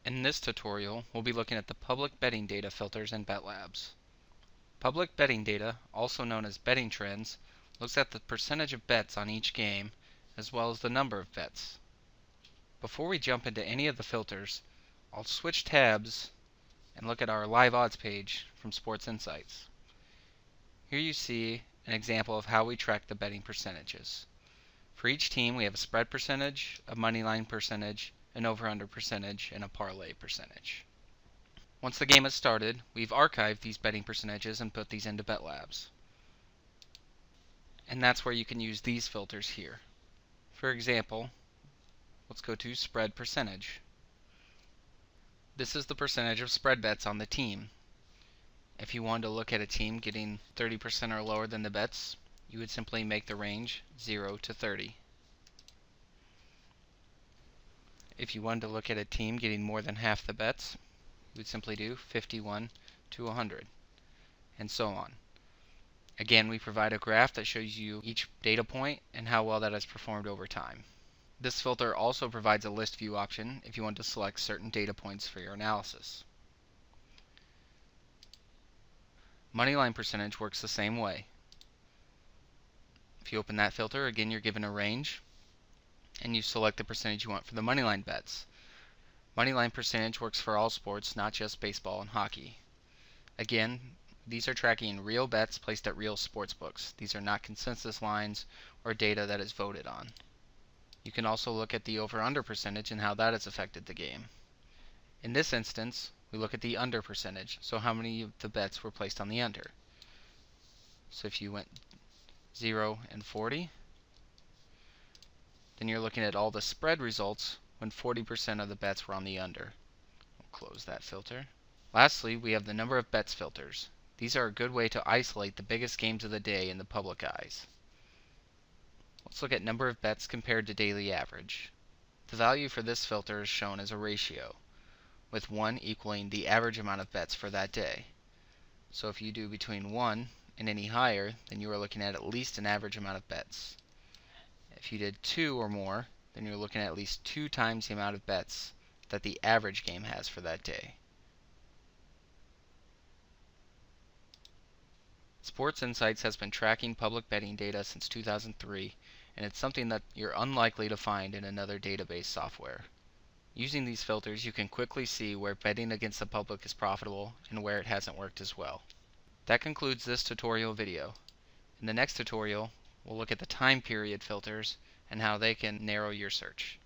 In this tutorial, we'll be looking at the public betting data filters in BetLabs. Public betting data, also known as betting trends, looks at the percentage of bets on each game, as well as the number of bets. Before we jump into any of the filters, I'll switch tabs and look at our live odds page from Sports Insights. Here you see an example of how we track the betting percentages. For each team, we have a spread percentage, a money line percentage, an over-under percentage, and a parlay percentage. Once the game has started, we've archived these betting percentages and put these into BetLabs. And that's where you can use these filters here. For example, let's go to spread percentage. This is the percentage of spread bets on the team. If you wanted to look at a team getting 30% or lower than the bets, you would simply make the range 0 to 30. If you wanted to look at a team getting more than half the bets, you would simply do 51 to 100, and so on. Again, we provide a graph that shows you each data point and how well that has performed over time. This filter also provides a list view option if you want to select certain data points for your analysis. Moneyline percentage works the same way. If you open that filter, again you're given a range, and you select the percentage you want for the moneyline bets. Moneyline percentage works for all sports, not just baseball and hockey. Again, these are tracking real bets placed at real sports books. These are not consensus lines or data that is voted on. You can also look at the over-under percentage and how that has affected the game. In this instance, we look at the under percentage, so how many of the bets were placed on the under. So if you went 0 and 40, then you're looking at all the spread results when 40% of the bets were on the under. We'll close that filter. Lastly, we have the number of bets filters. These are a good way to isolate the biggest games of the day in the public eyes. Let's look at number of bets compared to daily average. The value for this filter is shown as a ratio, with 1 equaling the average amount of bets for that day. So if you do between 1 and any higher, then you are looking at least an average amount of bets. If you did 2 or more, then you're looking at least 2 times the amount of bets that the average game has for that day. Sports Insights has been tracking public betting data since 2003, and it's something that you're unlikely to find in another database software. Using these filters, you can quickly see where betting against the public is profitable and where it hasn't worked as well. That concludes this tutorial video. In the next tutorial, we'll look at the time period filters and how they can narrow your search.